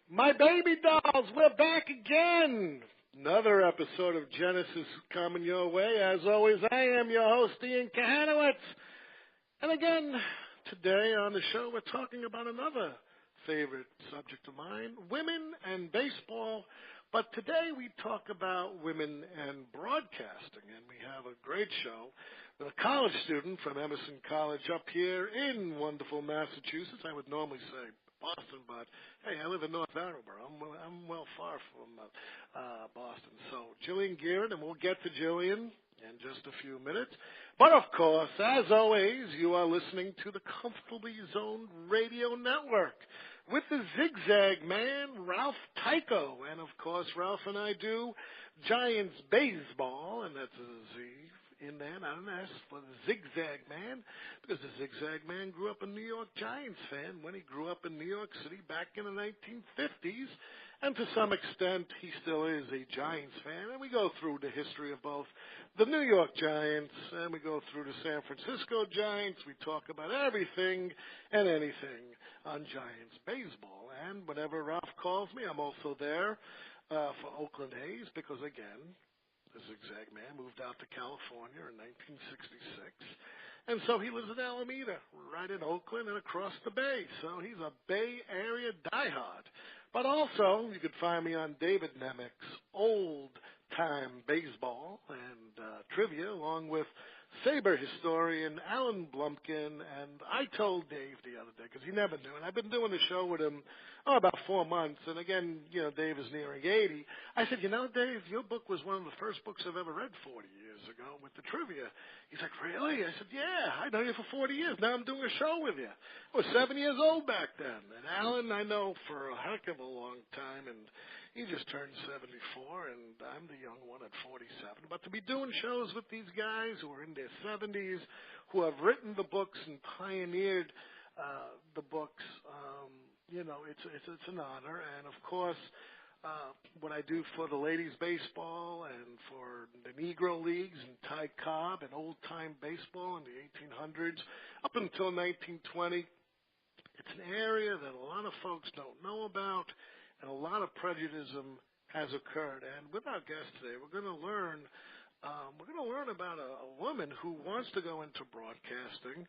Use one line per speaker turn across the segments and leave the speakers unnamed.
My baby dolls, we're back again. Another episode of Genesis coming your way. As always, I am your host, Ian Kahanowitz. And again, today on the show, we're talking about another favorite subject of mine, women and baseball. But today we talk about women and broadcasting. And we have a great show with a college student from Emerson College up here in wonderful Massachusetts. I would normally say Boston, but hey, I live in North Attleboro. I'm well far from Boston. So Jillian Geary, and we'll get to Jillian in just a few minutes. But of course, as always, you are listening to the Comfortably Zoned Radio Network with the Zigzag Man, Ralph Tycho. And of course, Ralph and I do Giants baseball, and that's a Z in there, not an S, for the Zigzag Man, because the Zigzag Man grew up a New York Giants fan when he grew up in New York City back in the 1950s, and to some extent he still is a Giants fan, and we go through the history of both the New York Giants and we go through the San Francisco Giants. We talk about everything and anything on Giants baseball, and whenever Ralph calls me, I'm also there for Oakland A's, because again, the Zigzag Man moved out to California in 1966, and so he lives in Alameda, right in Oakland and across the bay. So he's a Bay Area diehard. But also, you could find me on David Nemec's old-time baseball and trivia, along with Sabre historian Alan Blumpkin. And I told Dave the other day, because he never knew, and I've been doing the show with him about 4 months, and again, Dave is nearing 80. I said, Dave, your book was one of the first books I've ever read 40 years ago with the trivia. He's like, really? I said, yeah, I know you for 40 years. Now I'm doing a show with you. I was 7 years old back then. And Alan, I know for a heck of a long time, and he just turned 74, and I'm the young one at 47. But to be doing shows with these guys who are in their 70s, who have written the books and pioneered the books, it's an honor. And, of course, what I do for the ladies' baseball and for the Negro Leagues and Ty Cobb and old-time baseball in the 1800s up until 1920, it's an area that a lot of folks don't know about, and a lot of prejudice has occurred. And with our guest today, we're going to learn about a woman who wants to go into broadcasting,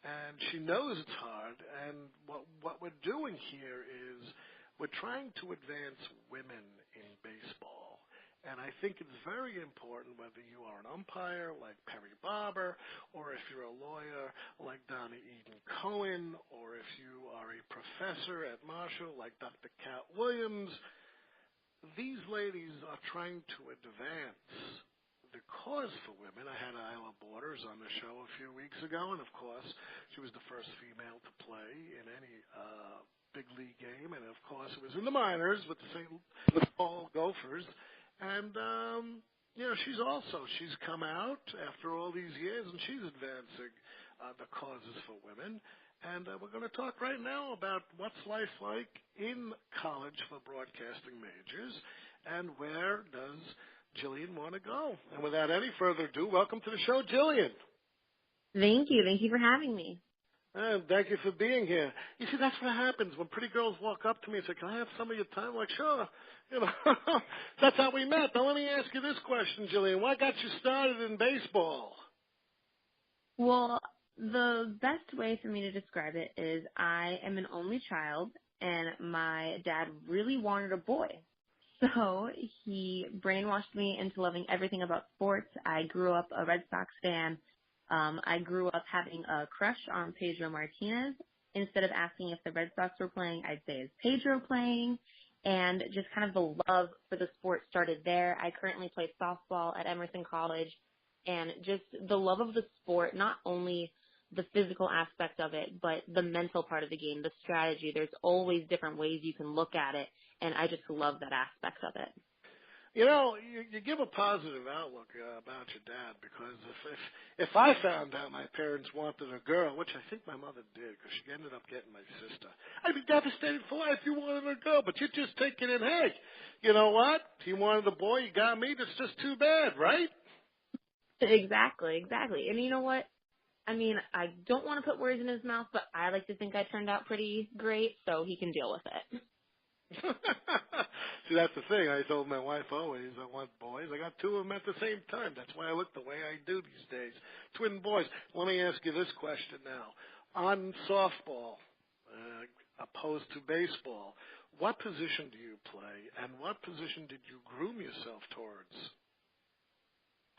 and she knows it's hard. And what we're doing here is we're trying to advance women in baseball. And I think it's very important, whether you are an umpire like Perry Barber, or if you're a lawyer like Donna Eden Cohen, or if you are a professor at Marshall like Dr. Cat Williams, these ladies are trying to advance the cause for women. I had Isla Borders on the show a few weeks ago, and of course, she was the first female to play in any big league game, and of course, it was in the minors with the St. Paul Gophers. And, she's come out after all these years, and she's advancing the causes for women. And we're going to talk right now about what's life like in college for broadcasting majors, and where does Jillian want to go. And without any further ado, welcome to the show, Jillian.
Thank you. Thank you for having me.
And thank you for being here. You see, that's what happens when pretty girls walk up to me and say, can I have some of your time? I'm like, sure. That's how we met. Now, let me ask you this question, Jillian. What got you started in baseball?
Well, the best way for me to describe it is I am an only child, and my dad really wanted a boy. So he brainwashed me into loving everything about sports. I grew up a Red Sox fan. I grew up having a crush on Pedro Martinez. Instead of asking if the Red Sox were playing, I'd say, is Pedro playing? And just kind of the love for the sport started there. I currently play softball at Emerson College, and just the love of the sport, not only the physical aspect of it, but the mental part of the game, the strategy. There's always different ways you can look at it, and I just love that aspect of it.
You give a positive outlook about your dad, because if I found out my parents wanted a girl, which I think my mother did, because she ended up getting my sister, I'd be devastated for life. You wanted a girl, but you're just taking it, hey, you know what? He wanted a boy, you got me, that's just too bad, right?
Exactly. And you know what? I mean, I don't want to put words in his mouth, but I like to think I turned out pretty great, so he can deal with it.
See, that's the thing. I told my wife always, I want boys. I got two of them at the same time. That's why I look the way I do these days. Twin boys. Let me ask you this question now. On softball, opposed to baseball, what position do you play, and what position did you groom yourself towards?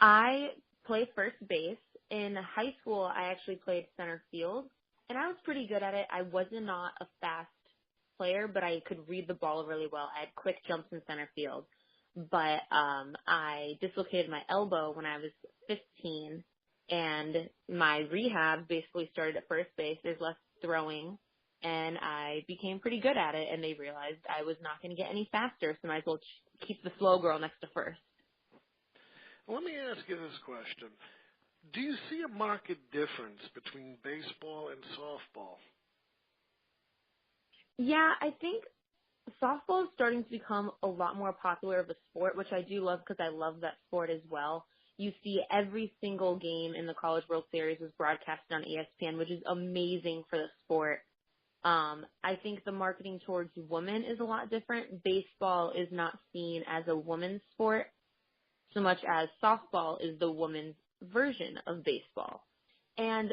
I play first base. In high school, I actually played center field, and I was pretty good at it. I was not a fast player, but I could read the ball really well. I had quick jumps in center field. But I dislocated my elbow when I was 15, and my rehab basically started at first base. There's less throwing, and I became pretty good at it, and they realized I was not going to get any faster, so I might as well keep the slow girl next to first.
Let me ask you this question. Do you see a marked difference between baseball and softball?
Yeah, I think softball is starting to become a lot more popular of a sport, which I do love because I love that sport as well. You see every single game in the College World Series is broadcasted on ESPN, which is amazing for the sport. I think the marketing towards women is a lot different. Baseball is not seen as a women's sport so much as softball is the women's version of baseball. And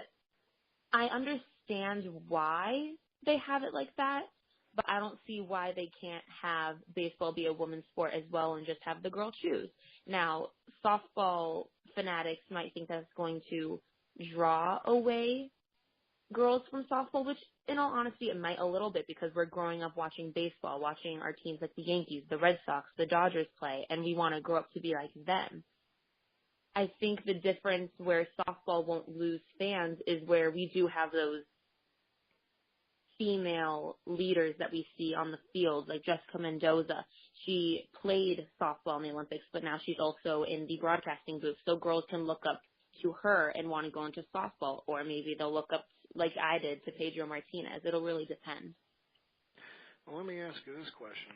I understand why they have it like that, but I don't see why they can't have baseball be a women's sport as well and just have the girl choose. Now, softball fanatics might think that's going to draw away girls from softball, which in all honesty it might a little bit because we're growing up watching baseball, watching our teams like the Yankees, the Red Sox, the Dodgers play, and we want to grow up to be like them. I think the difference where softball won't lose fans is where we do have those female leaders that we see on the field, like Jessica Mendoza. She played softball in the Olympics, but now she's also in the broadcasting booth, so girls can look up to her and want to go into softball, or maybe they'll look up, like I did, to Pedro Martinez. It'll really depend.
Well, let me ask you this question.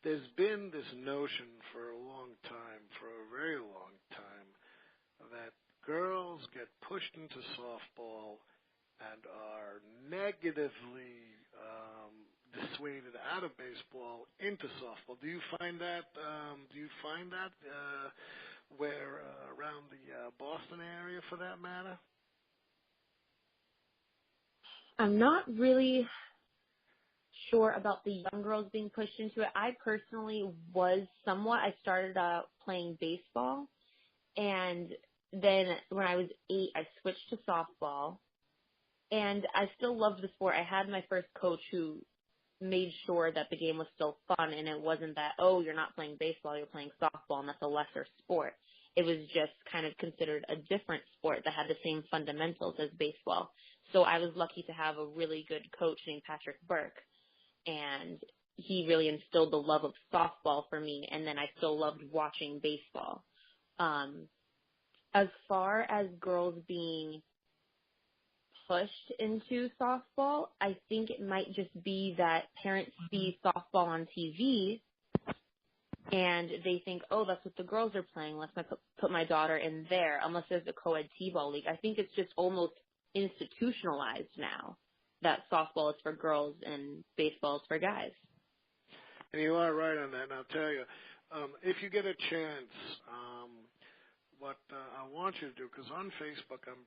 There's been this notion for a long time, for a very long time, that girls get pushed into softball and are negatively dissuaded out of baseball into softball. Do you find that? Where around the Boston area, for that matter?
I'm not really sure about the young girls being pushed into it. I personally was somewhat. I started out playing baseball, and then when I was 8, I switched to softball, and I still loved the sport. I had my first coach who made sure that the game was still fun, and it wasn't that, oh, you're not playing baseball, you're playing softball, and that's a lesser sport. It was just kind of considered a different sport that had the same fundamentals as baseball. So I was lucky to have a really good coach named Patrick Burke, and he really instilled the love of softball for me, and then I still loved watching baseball. As far as girls being pushed into softball, I think it might just be that parents see softball on TV and they think, oh, that's what the girls are playing. Let's put my daughter in there, unless there's a co-ed T-ball league. I think it's just almost institutionalized now that softball is for girls and baseball is for guys.
And you are right on that. And I'll tell you, if you get a chance, what I want you to do, because on Facebook I'm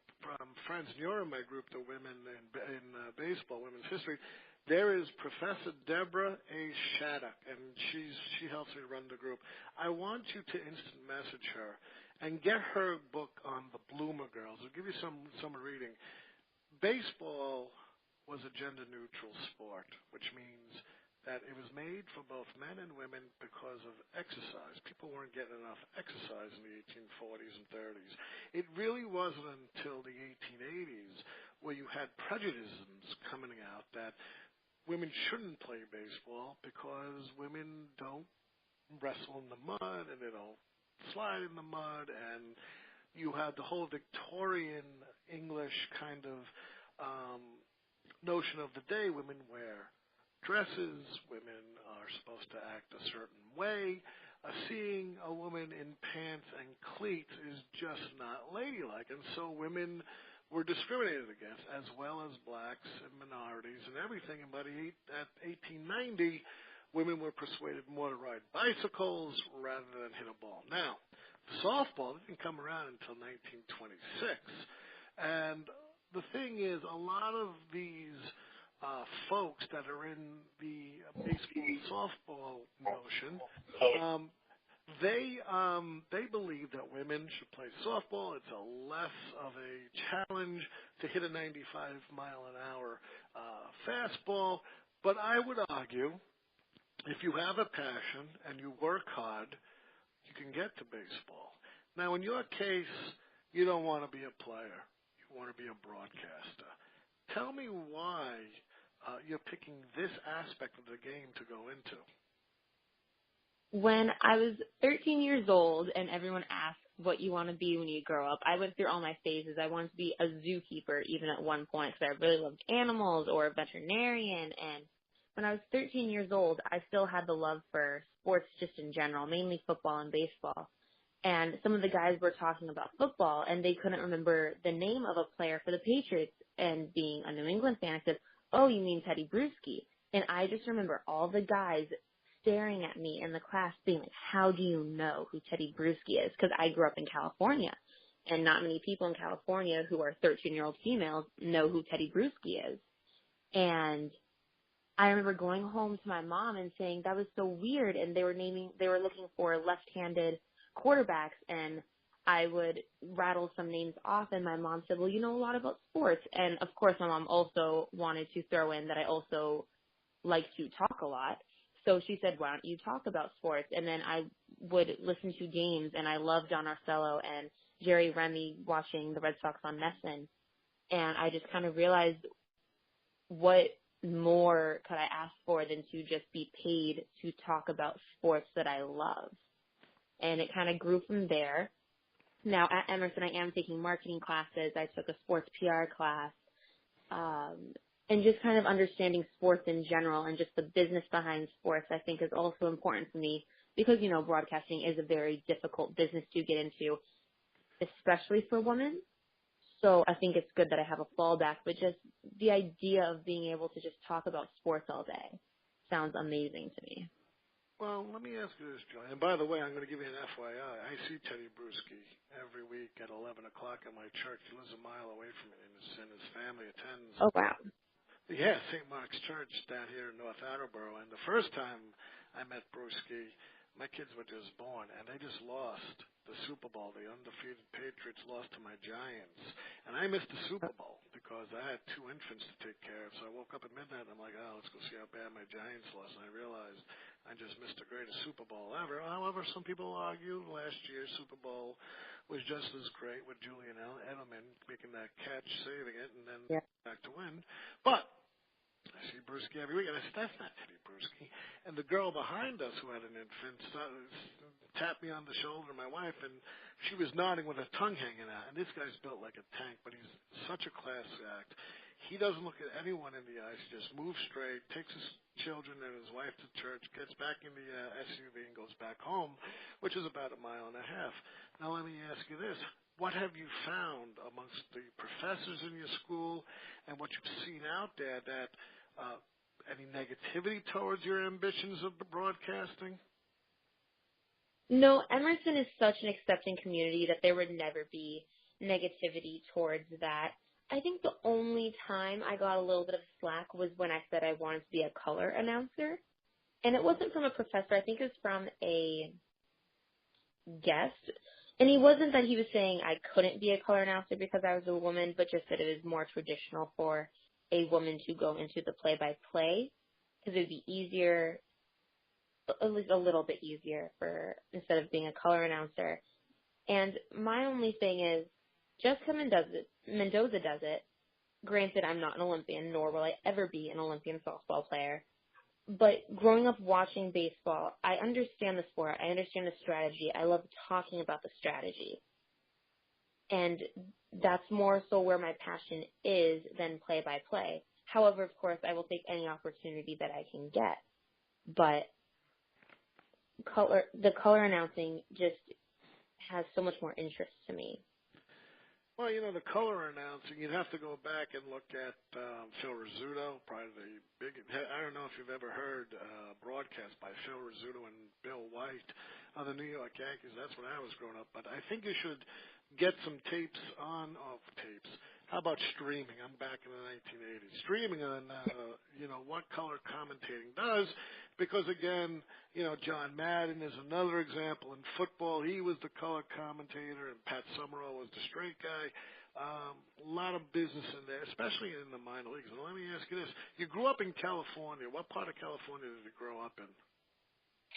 friends, and you're in my group, the Women in Baseball, Women's History. There is Professor Deborah A. Shattuck, and she helps me run the group. I want you to instant message her and get her book on the Bloomer Girls. I'll give you some reading. Baseball was a gender-neutral sport, which means that it was made for both men and women because of exercise. People weren't getting enough exercise in the 1840s and 30s. It really wasn't until the 1880s where you had prejudices coming out that women shouldn't play baseball because women don't wrestle in the mud and they don't slide in the mud, and you had the whole Victorian English kind of notion of the day. Women wear dresses, women are supposed to act a certain way. Seeing a woman in pants and cleats is just not ladylike, and so women were discriminated against, as well as blacks and minorities and everything. And by 1890, women were persuaded more to ride bicycles rather than hit a ball. Now, softball didn't come around until 1926. And the thing is, a lot of these folks that are in the baseball softball notion, they believe that women should play softball. It's a less of a challenge to hit a 95-mile-an-hour fastball. But I would argue, if you have a passion and you work hard, you can get to baseball. Now, in your case, you don't want to be a player. You want to be a broadcaster. Tell me why you're picking this aspect of the game to go into.
When I was 13 years old and everyone asked what you want to be when you grow up, I went through all my phases. I wanted to be a zookeeper even at one point because I really loved animals, or a veterinarian. And when I was 13 years old, I still had the love for sports just in general, mainly football and baseball. And some of the guys were talking about football, and they couldn't remember the name of a player for the Patriots. And being a New England fan, I said, "Oh, you mean Teddy Bruschi?" And I just remember all the guys staring at me in the class being like, "How do you know who Teddy Bruschi is?" Because I grew up in California, and not many people in California who are 13-year-old females know who Teddy Bruschi is. And I remember going home to my mom and saying that was so weird, and they were looking for left-handed quarterbacks, and I would rattle some names off, and my mom said, "Well, you know a lot about sports." And of course my mom also wanted to throw in that I also like to talk a lot. So she said, "Why don't you talk about sports?" And then I would listen to games, and I loved Don Arcello and Jerry Remy watching the Red Sox on Nesson. And I just kind of realized, what more could I ask for than to just be paid to talk about sports that I love? And it kind of grew from there. Now at Emerson, I am taking marketing classes. I took a sports PR class. And just kind of understanding sports in general and just the business behind sports, I think, is also important for me because, you know, broadcasting is a very difficult business to get into, especially for women. So I think it's good that I have a fallback, but just the idea of being able to just talk about sports all day sounds amazing to me.
Well, let me ask you this, Joy. And by the way, I'm going to give you an FYI. I see Teddy Bruschi every week at 11 o'clock at my church. He lives a mile away from me, and his family attends.
Oh, wow.
Yeah, St. Mark's Church down here in North Attleboro. And the first time I met Bruschi, my kids were just born, and they just lost the Super Bowl. The undefeated Patriots lost to my Giants. And I missed the Super Bowl because I had two infants to take care of. So I woke up at midnight, and I'm like, oh, let's go see how bad my Giants lost. And I realized I just missed the greatest Super Bowl ever. However, some people argue last year's Super Bowl was just as great with Julian Edelman making that catch, saving it, and then back to win. But I see Bruschi every week, and I said, that's not Teddy Bruschi. And the girl behind us who had an infant tapped me on the shoulder, my wife, and she was nodding with her tongue hanging out. And this guy's built like a tank, but he's such a class act. He doesn't look at anyone in the eyes. He just moves straight, takes his children and his wife to church, gets back in the SUV and goes back home, which is about 1.5 miles. Now let me ask you this. What have you found amongst the professors in your school and what you've seen out there that any negativity towards your ambitions of broadcasting?
No, Emerson is such an accepting community that there would never be negativity towards that. I think the only time I got a little bit of slack was when I said I wanted to be a color announcer. And it wasn't from a professor. I think it was from a guest. And it wasn't that he was saying I couldn't be a color announcer because I was a woman, but just that it is more traditional for a woman to go into the play-by-play because it would be easier, at least a little bit easier, for instead of being a color announcer. And my only thing is, Jessica Mendoza does it. Granted, I'm not an Olympian, nor will I ever be an Olympian softball player. But growing up watching baseball, I understand the sport. I understand the strategy. I love talking about the strategy. And that's more so where my passion is than play-by-play. However, of course, I will take any opportunity that I can get. But the color announcing just has so much more interest to me.
Well, the color announcing, you'd have to go back and look at Phil Rizzuto, probably the big. I don't know if you've ever heard broadcast by Phil Rizzuto and Bill White on the New York Yankees. That's when I was growing up. But I think you should get some tapes tapes. How about streaming? I'm back in the 1980s. Streaming on, what color commentating does, because again, John Madden is another example. In football, he was the color commentator, and Pat Summerall was the straight guy. A lot of business in there, especially in the minor leagues. And let me ask you this. You grew up in California. What part of California did you grow up in?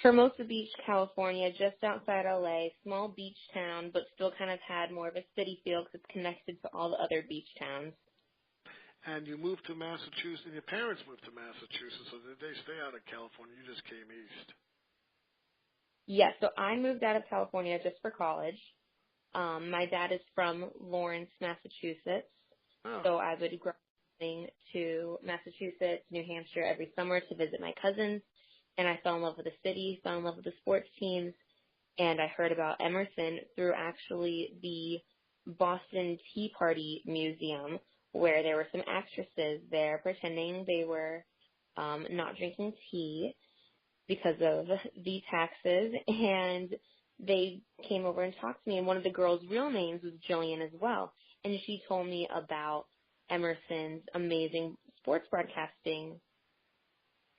Hermosa Beach, California, just outside LA, small beach town, but still kind of had more of a city feel because it's connected to all the other beach towns.
And you moved to Massachusetts, and your parents moved to Massachusetts, so did they stay out of California? You just came east.
Yes, so I moved out of California just for college. My dad is from Lawrence, Massachusetts, so I would go to Massachusetts, New Hampshire every summer to visit my cousins. And I fell in love with the city, fell in love with the sports teams, and I heard about Emerson through actually the Boston Tea Party Museum, where there were some actresses there pretending they were not drinking tea because of the taxes, and they came over and talked to me, and one of the girls' real names was Jillian as well, and she told me about Emerson's amazing sports broadcasting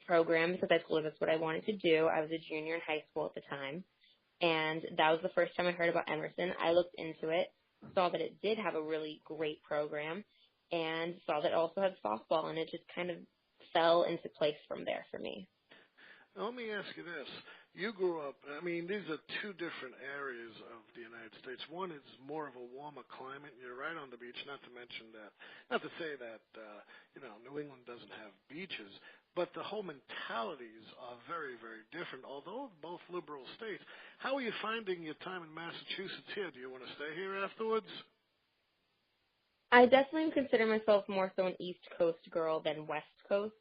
program because I told her that's what I wanted to do. I was a junior in high school at the time, and that was the first time I heard about Emerson. I looked into it, saw that it did have a really great program, and saw that it also had softball, and it just kind of fell into place from there for me.
Now, let me ask you this. You grew up, these are two different areas of the United States. One is more of a warmer climate. You're right on the beach, not to mention that, not to say that, New England doesn't have beaches, but the whole mentalities are very, very different, although both liberal states. How are you finding your time in Massachusetts here? Do you want to stay here afterwards?
I definitely consider myself more so an East Coast girl than West Coast.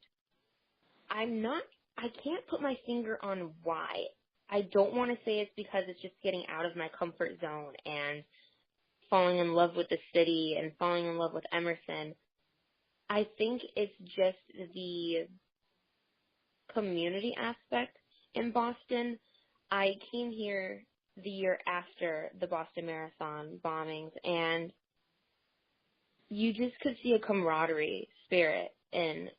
I can't put my finger on why. I don't want to say it's because it's just getting out of my comfort zone and falling in love with the city and falling in love with Emerson. I think it's just the community aspect in Boston. I came here the year after the Boston Marathon bombings, and you just could see a camaraderie spirit in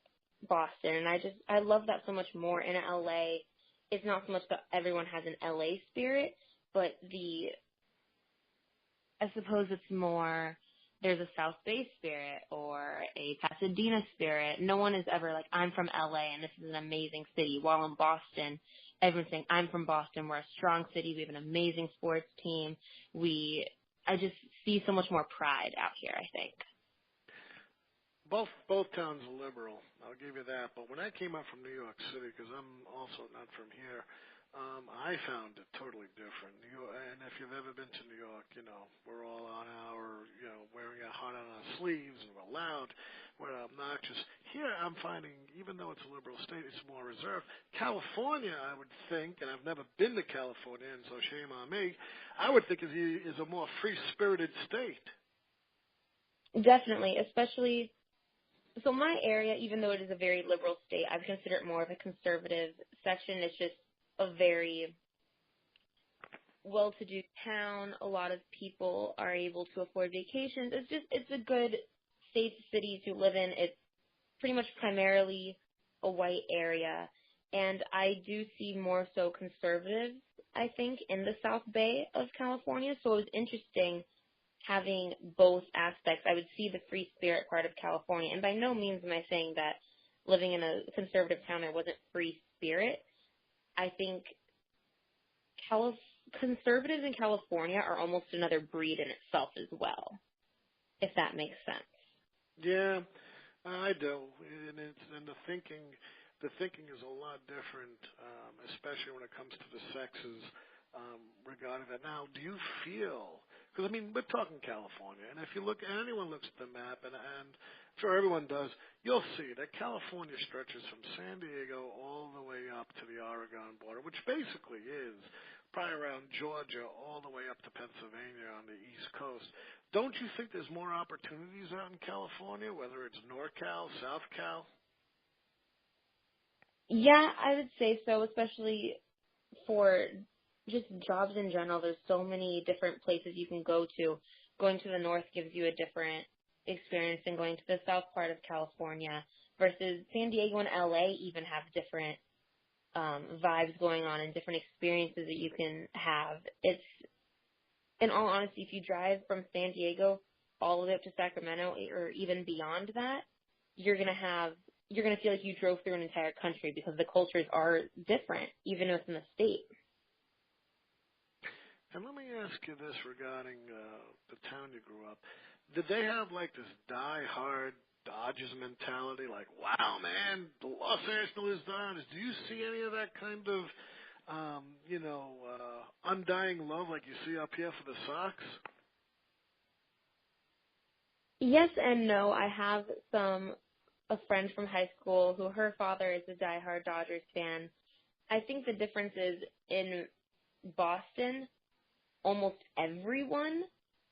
Boston, and I love that so much more. In LA, it's not so much that everyone has an LA spirit, but I suppose it's more, there's a South Bay spirit or a Pasadena spirit. No one is ever like, I'm from LA and this is an amazing city. While in Boston, everyone's saying, I'm from Boston. We're a strong city. We have an amazing sports team. I just see so much more pride out here, I think.
Both towns are liberal. I'll give you that. But when I came up from New York City, because I'm also not from here, I found it totally different. And if you've ever been to New York, we're all on wearing our heart on our sleeves, and we're loud, we're obnoxious. Here, I'm finding, even though it's a liberal state, it's more reserved. California, I would think, and I've never been to California, and so shame on me, I would think is a more free-spirited state.
Definitely, especially. So my area, even though it is a very liberal state, I would consider it more of a conservative section. It's just a very well-to-do town. A lot of people are able to afford vacations. It's a good, safe city to live in. It's pretty much primarily a white area. And I do see more so conservatives, I think, in the South Bay of California. So it was interesting having both aspects. I would see the free spirit part of California, and by no means am I saying that living in a conservative town there wasn't free spirit. I think conservatives in California are almost another breed in itself as well, if that makes sense.
Yeah, I do, and the thinking is a lot different, especially when it comes to the sexes regarding that. Now, do you feel? Because, we're talking California, and if you look, and anyone looks at the map, and I'm sure everyone does, you'll see that California stretches from San Diego all the way up to the Oregon border, which basically is probably around Georgia, all the way up to Pennsylvania on the East Coast. Don't you think there's more opportunities out in California, whether it's NorCal, South Cal?
Yeah, I would say so, especially for just jobs in general. There's so many different places you can go to. Going to the north gives you a different experience than going to the south part of California, versus San Diego and LA even have different vibes going on and different experiences that you can have. It's, in all honesty, if you drive from San Diego all the way up to Sacramento or even beyond that, you're going to feel like you drove through an entire country because the cultures are different, even within the state.
And let me ask you this regarding the town you grew up. Did they have like this die-hard Dodgers mentality, like, wow, man, the Los Angeles Dodgers? Do you see any of that kind of, undying love like you see up here for the Sox?
Yes and no. I have a friend from high school who her father is a diehard Dodgers fan. I think the difference is in Boston, almost everyone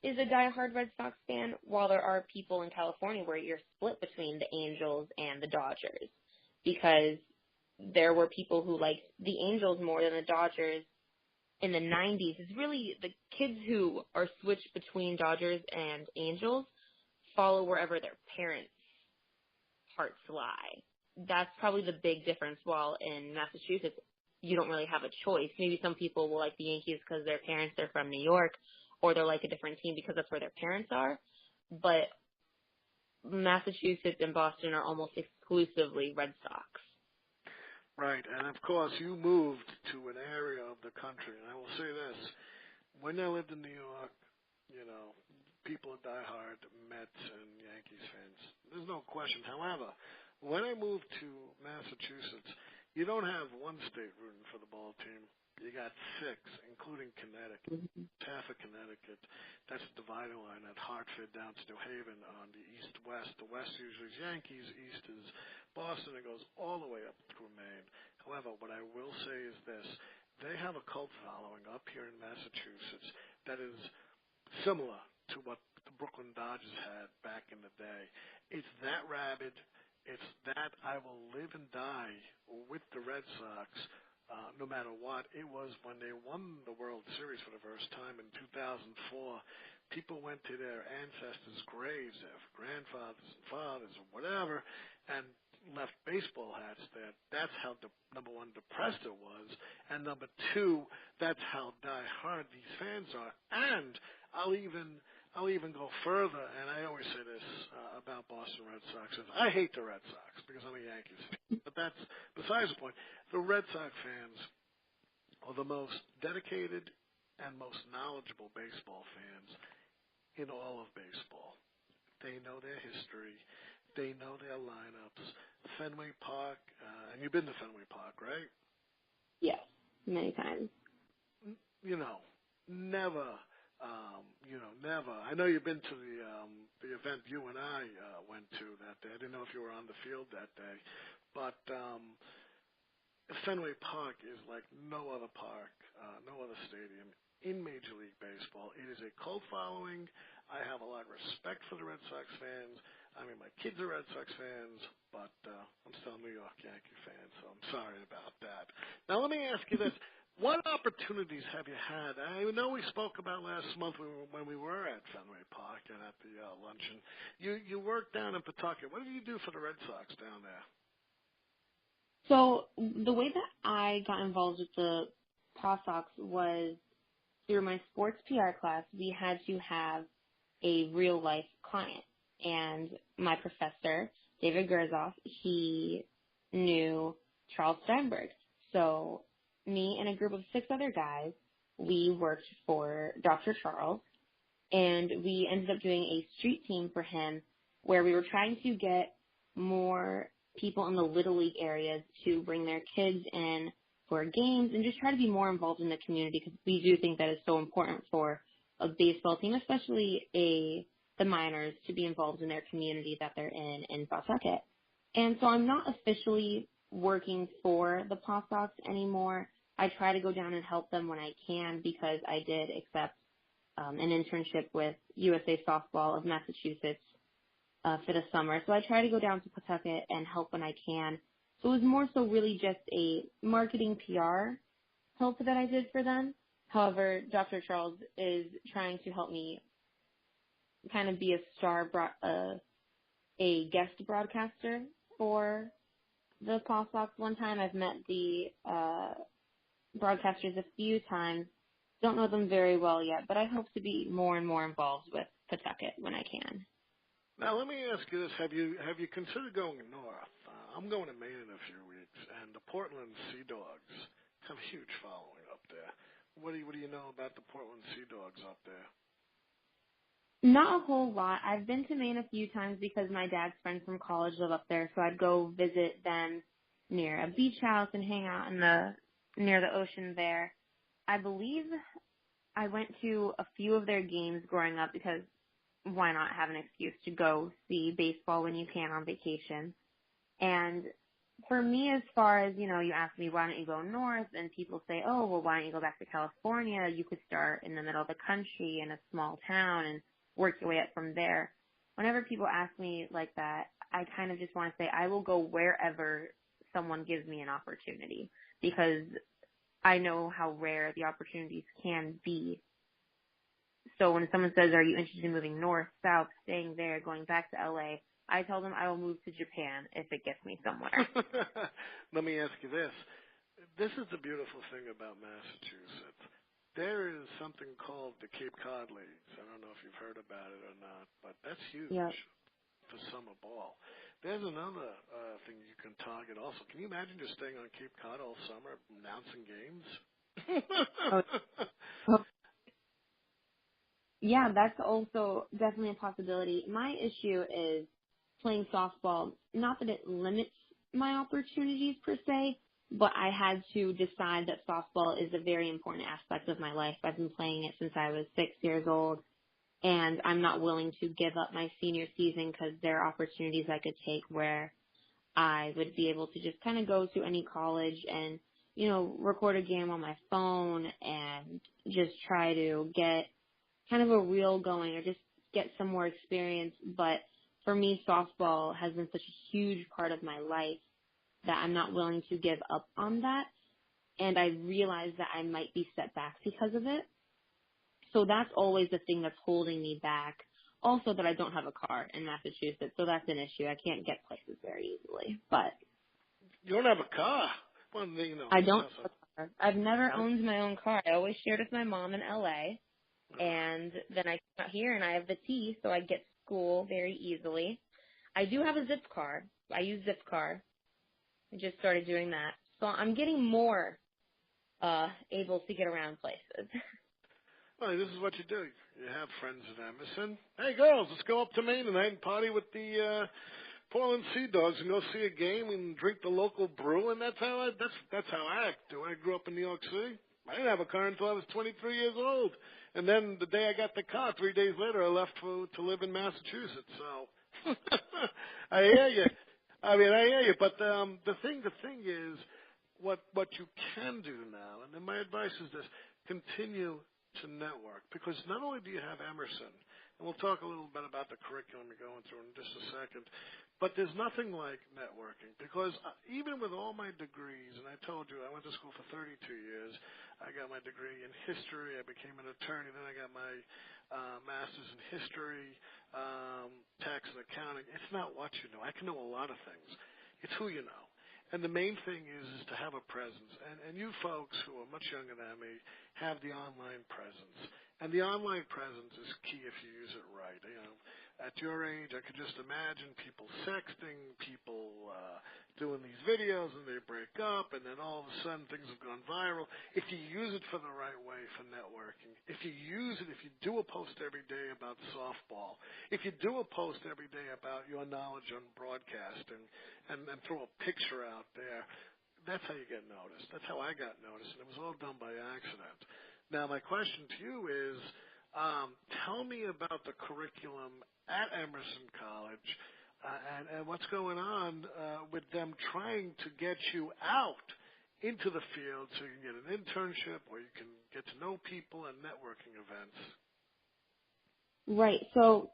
is a diehard Red Sox fan, while there are people in California where you're split between the Angels and the Dodgers, because there were people who liked the Angels more than the Dodgers in the 90s. It's really the kids who are switched between Dodgers and Angels follow wherever their parents' hearts lie. That's probably the big difference, while in Massachusetts, you don't really have a choice. Maybe some people will like the Yankees because their parents are from New York, or they'll like a different team because that's where their parents are. But Massachusetts and Boston are almost exclusively Red Sox.
Right, and of course you moved to an area of the country, and I will say this, when I lived in New York, people are diehard Mets and Yankees fans. There's no question. However, when I moved to Massachusetts, you don't have one state rooting for the ball team. You got six, including Connecticut. Half of Connecticut. That's the dividing line at Hartford down to New Haven on the east-west. The west usually is Yankees, east is Boston. It goes all the way up through Maine. However, what I will say is this. They have a cult following up here in Massachusetts that is similar to what the Brooklyn Dodgers had back in the day. It's that rabid. It's that I will live and die with the Red Sox no matter what. It was when they won the World Series for the first time in 2004. People went to their ancestors' graves, their grandfathers and fathers or whatever, and left baseball hats there. That's how, number one, depressed it was, and number two, that's how die-hard these fans are. And I'll even go further, and I always say this about Boston Red Sox. I hate the Red Sox because I'm a Yankees fan, but that's besides the point. The Red Sox fans are the most dedicated and most knowledgeable baseball fans in all of baseball. They know their history. They know their lineups. Fenway Park, and you've been to Fenway Park, right?
Yes, many times.
Never. Never. I know you've been to the event you and I went to that day. I didn't know if you were on the field that day, but Fenway Park is like no other park, no other stadium in Major League Baseball. It is a cult following. I have a lot of respect for the Red Sox fans. I mean, my kids are Red Sox fans, but I'm still a New York Yankee fan, so I'm sorry about that. Now, let me ask you this. What opportunities have you had? I know we spoke about last month when we were at Fenway Park and at the luncheon. You worked down in Pawtucket. What did you do for the Red Sox down there?
So the way that I got involved with the Paw Sox was through my sports PR class. We had to have a real-life client. And my professor, David Gerzoff, he knew Charles Steinberg. So me and a group of 6 other guys, we worked for Dr. Charles, and we ended up doing a street team for him where we were trying to get more people in the Little League areas to bring their kids in for games and just try to be more involved in the community, because we do think that is so important for a baseball team, especially the minors, to be involved in their community that they're in Pawtucket. And so I'm not officially working for the Paw Sox anymore, I try to go down and help them when I can because I did accept an internship with USA Softball of Massachusetts for the summer. So I try to go down to Pawtucket and help when I can. So it was more so really just a marketing PR help that I did for them. However, Dr. Charles is trying to help me kind of be a guest broadcaster for the Paw Sox one time. I've met the broadcasters a few times. Don't know them very well yet, but I hope to be more and more involved with Pawtucket when I can.
Now, let me ask you this. Have you considered going north? I'm going to Maine in a few weeks, and the Portland Sea Dogs have a huge following up there. What do you know about the Portland Sea Dogs up there?
Not a whole lot. I've been to Maine a few times because my dad's friends from college live up there, so I'd go visit them near a beach house and hang out near the ocean there. I believe I went to a few of their games growing up because why not have an excuse to go see baseball when you can on vacation? And for me, as far as, you ask me, why don't you go north? And people say, oh, well, why don't you go back to California? You could start in the middle of the country in a small town and work your way up from there. Whenever people ask me like that, I kind of just want to say I will go wherever someone gives me an opportunity because I know how rare the opportunities can be. So when someone says, are you interested in moving north, south, staying there, going back to LA, I tell them I will move to Japan if it gets me somewhere.
Let me ask you this. This is the beautiful thing about Massachusetts. There is something called the Cape Cod Leagues. I don't know if you've heard about it or not, but that's huge for summer ball. There's another thing you can target also. Can you imagine just staying on Cape Cod all summer, announcing games?
Yeah, that's also definitely a possibility. My issue is playing softball. Not that it limits my opportunities per se, but I had to decide that softball is a very important aspect of my life. I've been playing it since I was 6 years old, and I'm not willing to give up my senior season because there are opportunities I could take where I would be able to just kind of go to any college and, record a game on my phone and just try to get kind of a reel going or just get some more experience. But for me, softball has been such a huge part of my life that I'm not willing to give up on that. And I realize that I might be set back because of it. So that's always the thing that's holding me back. Also that I don't have a car in Massachusetts, so that's an issue. I can't get places very easily. But
you don't have a car? Well,
I don't have a car. I've never owned my own car. I always shared with my mom in LA. And then I come out here and I have the T, so I get to school very easily. I do have a Zip car. I use Zipcar. I just started doing that. So I'm getting more able to get around places.
Well, this is what you do. You have friends at Emerson. Hey, girls, let's go up to Maine tonight and party with the Portland Sea Dogs and go see a game and drink the local brew. And that's how I do. I grew up in New York City. I didn't have a car until I was 23 years old. And then the day I got the car, 3 days later, I left to live in Massachusetts. So I hear you. I hear you. But the thing is, what you can do now, and then my advice is this: continue to network, because not only do you have Emerson, and we'll talk a little bit about the curriculum you're going through in just a second, but there's nothing like networking, because even with all my degrees, and I told you I went to school for 32 years, I got my degree in history, I became an attorney, then I got my master's in history, tax and accounting. It's not what you know. I can know a lot of things. It's who you know. And the main thing is to have a presence. And you folks who are much younger than me have the online presence. And the online presence is key if you use it right. At your age, I could just imagine people sexting, people doing these videos, and they break up, and then all of a sudden things have gone viral. If you use it for the right way for networking, if you do a post every day about softball, if you do a post every day about your knowledge on broadcasting, and throw a picture out there, that's how you get noticed. That's how I got noticed, and it was all done by accident. Now, my question to you is, tell me about the curriculum at Emerson College and what's going on with them trying to get you out into the field so you can get an internship or you can get to know people at networking events?
Right. So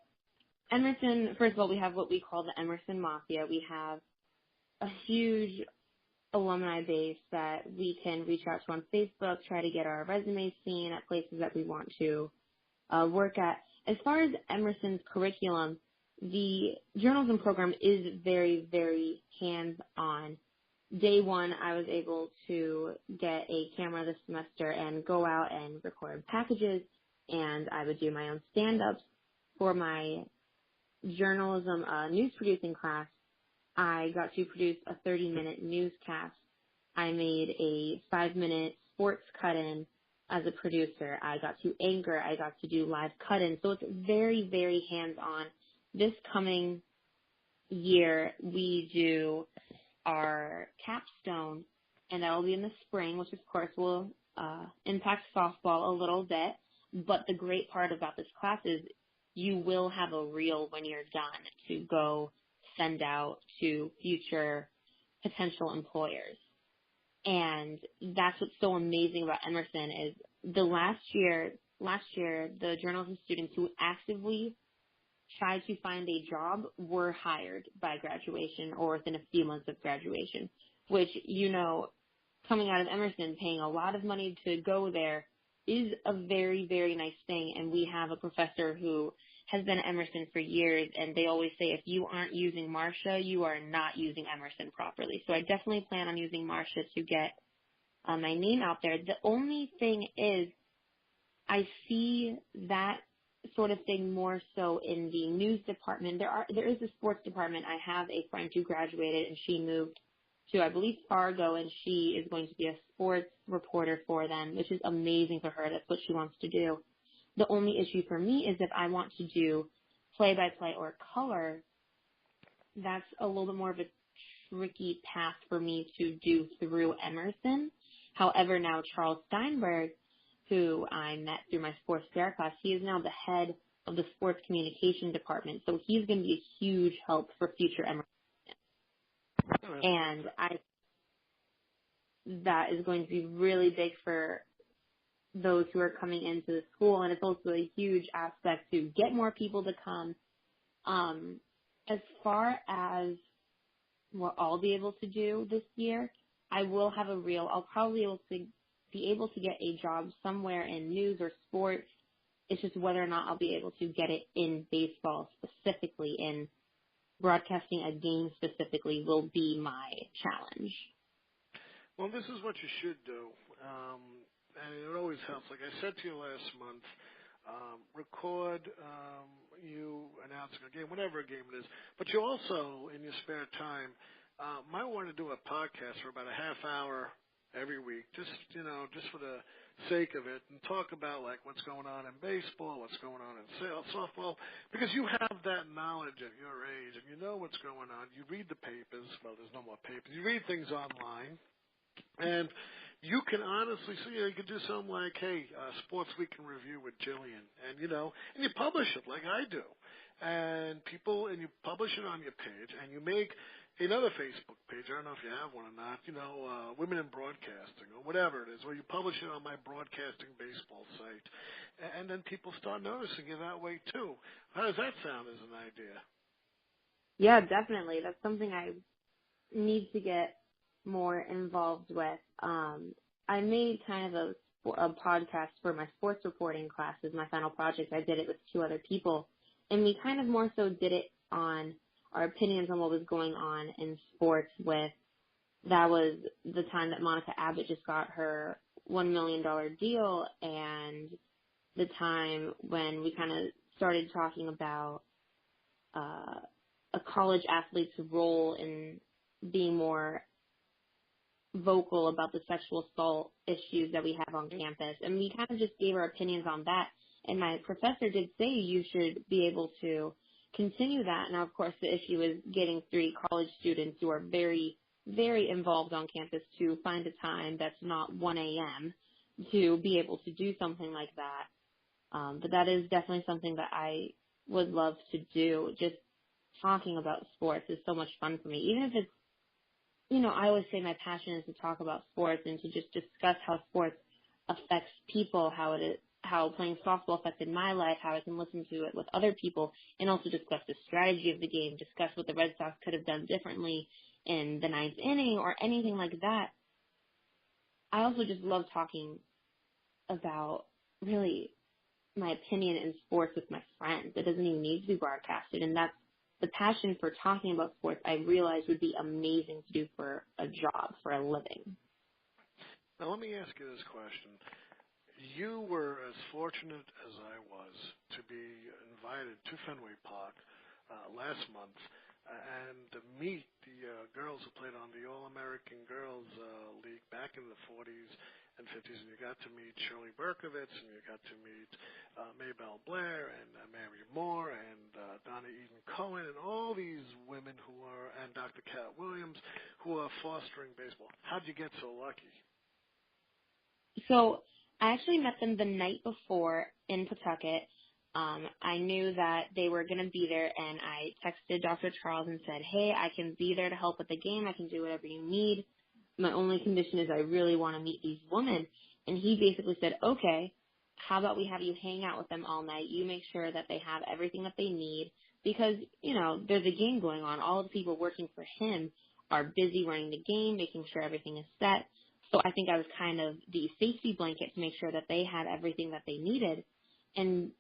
Emerson, first of all, we have what we call the Emerson Mafia. We have a huge alumni base that we can reach out to on Facebook, try to get our resumes seen at places that we want to work at. As far as Emerson's curriculum, the journalism program is very, very hands-on. Day one, I was able to get a camera this semester and go out and record packages, and I would do my own stand-ups. For my journalism news producing class, I got to produce a 30-minute newscast. I made a 5-minute sports cut-in as a producer. I got to anchor. I got to do live cut-in. So it's very, very hands-on. This coming year, we do our capstone, and that will be in the spring, which of course will impact softball a little bit. But the great part about this class is you will have a reel when you're done to go send out to future potential employers. And that's what's so amazing about Emerson is the last year, the journalism students who actively tried to find a job were hired by graduation or within a few months of graduation, which, coming out of Emerson, paying a lot of money to go there is a very, very nice thing. And we have a professor who has been at Emerson for years, and they always say if you aren't using Marcia, you are not using Emerson properly. So I definitely plan on using Marcia to get my name out there. The only thing is I see that sort of thing more so in the news department. There is a sports department. I have a friend who graduated, and she moved to, I believe, Fargo, and she is going to be a sports reporter for them, which is amazing for her. That's what she wants to do. The only issue for me is if I want to do play-by-play or color, that's a little bit more of a tricky path for me to do through Emerson. However, now Charles Steinberg, who I met through my sports fair class, he is now the head of the sports communication department. So he's going to be a huge help for future Emerson. And that is going to be really big for those who are coming into the school, and it's also a huge aspect to get more people to come. As far as what I'll be able to do this year, I will have a reel. I'll probably be able to get a job somewhere in news or sports. It's just whether or not I'll be able to get it in baseball specifically, in broadcasting a game specifically will be my challenge.
Well, this is what you should do. And it always helps. Like I said to you last month, record you announcing a game, whatever a game it is. But you also, in your spare time, might want to do a podcast for about a half hour every week, just for the sake of it, and talk about like what's going on in baseball, what's going on in softball, because you have that knowledge at your age, and you know what's going on. You read the papers. Well, there's no more papers. You read things online, and you can honestly see, you could do something like, hey, Sports Week in Review with Jillian, and you publish it like I do, and you publish it on your page, and you make another Facebook page. I don't know if you have one or not, Women in Broadcasting or whatever it is, where you publish it on my broadcasting baseball site, and then people start noticing you that way too. How does that sound as an idea?
Yeah, definitely. That's something I need to get more involved with. I made kind of a podcast for my sports reporting classes, my final project. I did it with 2 other people, and we kind of more so did it on our opinions on what was going on in sports. That was the time that Monica Abbott just got her $1 million deal, and the time when we kind of started talking about a college athlete's role in being more vocal about the sexual assault issues that we have on campus. And we kind of just gave our opinions on that. And my professor did say you should be able to continue that. Now, of course, the issue is getting 3 college students who are very, very involved on campus to find a time that's not 1 a.m. to be able to do something like that. But that is definitely something that I would love to do. Just talking about sports is so much fun for me. Even if it's I always say my passion is to talk about sports and to just discuss how sports affects people, how playing softball affected my life, how I can listen to it with other people, and also discuss the strategy of the game, discuss what the Red Sox could have done differently in the ninth inning or anything like that. I also just love talking about really my opinion in sports with my friends. It doesn't even need to be broadcasted, and that's the passion for talking about sports I realized would be amazing to do for a job, for a living.
Now, let me ask you this question. You were as fortunate as I was to be invited to Fenway Park last month and to meet the girls who played on the All-American Girls League back in the 40s and 50s, and you got to meet Shirley Berkovitz, and you got to meet Maybelle Blair and Mary Moore and Donna Eden Cohen and all these women and Dr. Cat Williams who are fostering baseball. How'd you get so lucky?
So I actually met them the night before in Pawtucket. I knew that they were going to be there, and I texted Dr. Charles and said, hey, I can be there to help with the game. I can do whatever you need. My only condition is I really want to meet these women. And he basically said, okay, how about we have you hang out with them all night? You make sure that they have everything that they need because, there's a game going on. All of the people working for him are busy running the game, making sure everything is set. So I think I was kind of the safety blanket to make sure that they had everything that they needed. And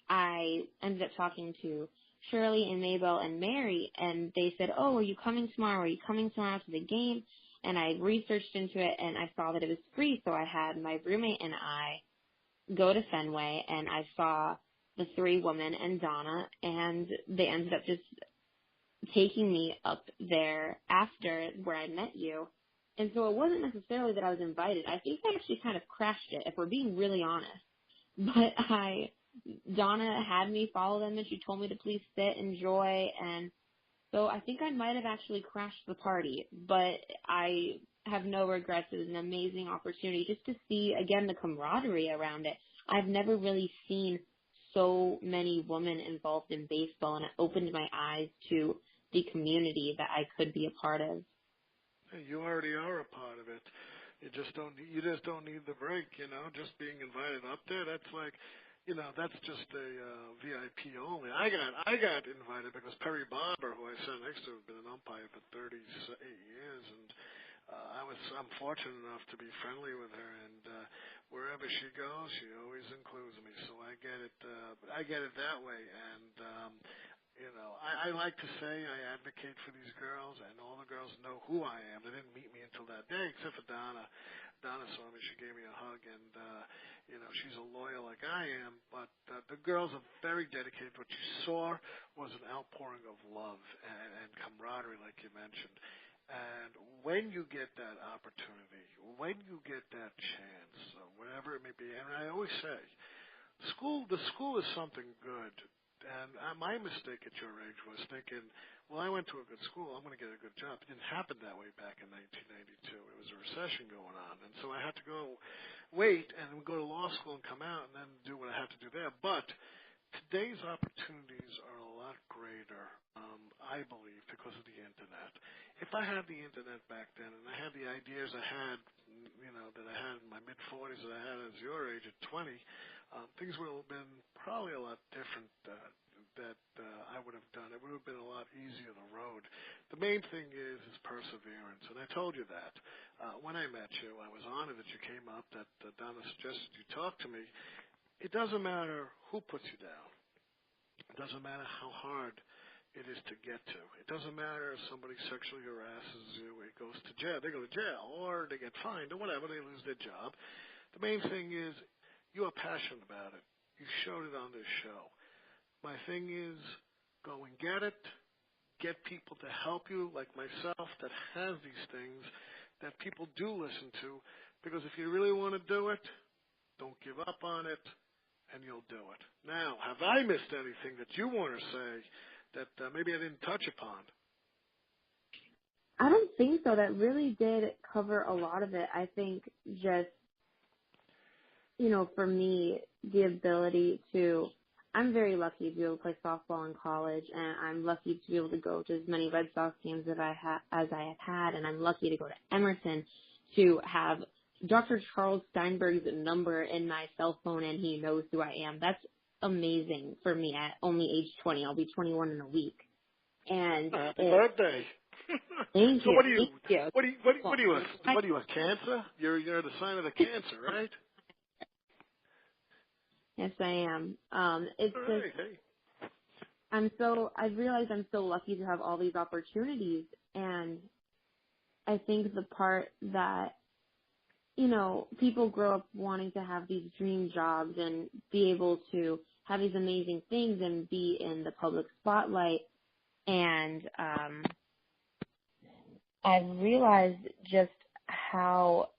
I ended up talking to Shirley and Maybelle and Mary, and they said, oh, are you coming tomorrow? Are you coming tomorrow to the game? And I researched into it, and I saw that it was free, so I had my roommate and I go to Fenway, and I saw the three women and Donna, and they ended up just taking me up there after where I met you. And so it wasn't necessarily that I was invited. I think I actually kind of crashed it, if we're being really honest. But Donna had me follow them, and she told me to please sit, enjoy, and so I think I might have actually crashed the party. But I have no regrets. It was an amazing opportunity just to see, again, the camaraderie around it. I've never really seen so many women involved in baseball, and it opened my eyes to the community that I could be a part of.
You already are a part of it. You just don't need the break, just being invited up there. That's like, that's just a VIP only. I got invited because Perry Barber, who I sat next to, has been an umpire for 38 years, and I'm fortunate enough to be friendly with her, and wherever she goes, she always includes me. So I get it that way, and I like to say I advocate for these girls, and all the girls know who I am. They didn't meet me until that day, except for Donna. Donna saw me. She gave me a hug, and, she's a lawyer like I am. But the girls are very dedicated. What you saw was an outpouring of love and camaraderie, like you mentioned. And when you get that opportunity, when you get that chance, whatever it may be, and I always say, the school is something good. And my mistake at your age was thinking, well, I went to a good school, I'm going to get a good job. It didn't happen that way back in 1992. It was a recession going on. And so I had to go wait and go to law school and come out and then do what I had to do there. But today's opportunities are a lot greater, I believe, because of the Internet. If I had the Internet back then and I had the ideas I had, that I had in my mid-40s that I had as your age at 20, things would have been probably a lot different that I would have done. It would have been a lot easier the road. The main thing is perseverance, and I told you that. When I met you, I was honored that you came up, that Donna suggested you talk to me. It doesn't matter who puts you down. It doesn't matter how hard it is to get to. It doesn't matter if somebody sexually harasses you, it goes to jail. They go to jail, or they get fined, or whatever, they lose their job. The main thing is you are passionate about it. You showed it on this show. My thing is go and get it. Get people to help you, like myself, that has these things that people do listen to. Because if you really want to do it, don't give up on it, and you'll do it. Now, have I missed anything that you want to say that maybe I didn't touch upon?
I don't think so. That really did cover a lot of it. I think just, for me, the ability to, I'm very lucky to be able to play softball in college, and I'm lucky to be able to go to as many Red Sox games as I have had, and I'm lucky to go to Emerson to have Dr. Charles Steinberg's number in my cell phone, and he knows who I am. That's amazing for me at only age 20. I'll be 21 in a week. And
happy birthday.
Thank
So
you.
what are you?
Thank you.
What are you? A cancer? You're the sign of the cancer, right?
Yes, I am. It's
All
just
right, hey.
I realize I'm so lucky to have all these opportunities, and I think the part that, you know, people grow up wanting to have these dream jobs and be able to have these amazing things and be in the public spotlight, and I've realized just how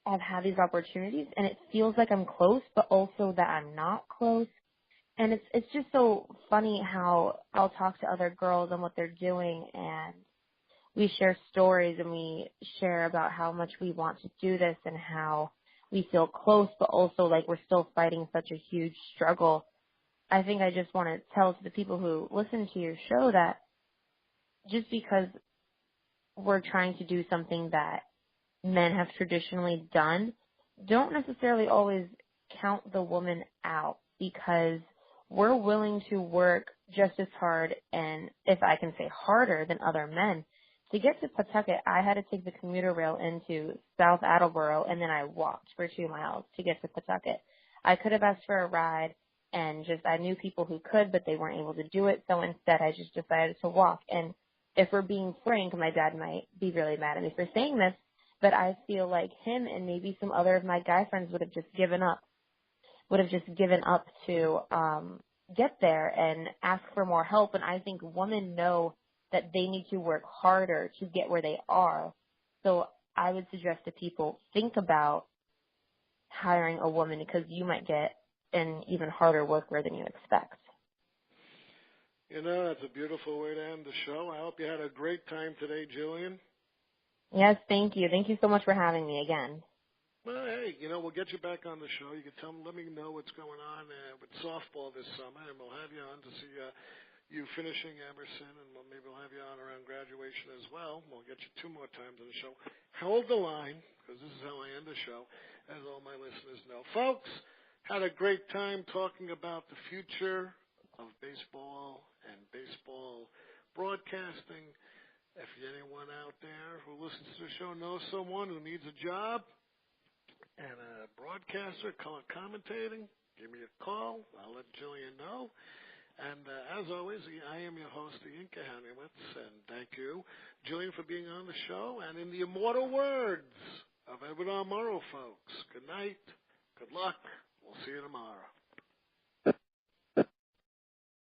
I've had these opportunities, and it feels like I'm close, but also that I'm not close. And it's just so funny how I'll talk to other girls and what they're doing, and we share stories and we share about how much we want to do this and how we feel close, but also like we're still fighting such a huge struggle. I think I just want to tell to the people who listen to your show that just because we're trying to do something that men have traditionally done, don't necessarily always count the woman out, because we're willing to work just as hard, and if I can say harder, than other men. To get to Pawtucket, I had to take the commuter rail into South Attleboro, and then I walked for 2 miles to get to Pawtucket. I could have asked for a ride, and I knew people who could, but they weren't able to do it, so instead I just decided to walk. And if we're being frank, my dad might be really mad at me for saying this, but I feel like him and maybe some other of my guy friends would have just given up to get there and ask for more help. And I think women know that they need to work harder to get where they are. So I would suggest to people, think about hiring a woman, because you might get an even harder worker than you expect.
You know, that's a beautiful way to end the show. I hope you had a great time today, Jillian.
Yes, thank you. Thank you so much for having me again.
Well, hey, you know, we'll get you back on the show. You can let me know what's going on with softball this summer, and we'll have you on to see you finishing Emerson, and maybe we'll have you on around graduation as well. We'll get you 2 more times on the show. Hold the line, because this is how I end the show, as all my listeners know. Folks, had a great time talking about the future of baseball and baseball broadcasting. If anyone out there who listens to the show knows someone who needs a job and a broadcaster, color commentating, give me a call. I'll let Jillian know. And as always, I am your host, Ian Kahanowitz, and thank you, Jillian, for being on the show. And in the immortal words of Edward R. Murrow, folks, good night, good luck. We'll see you tomorrow.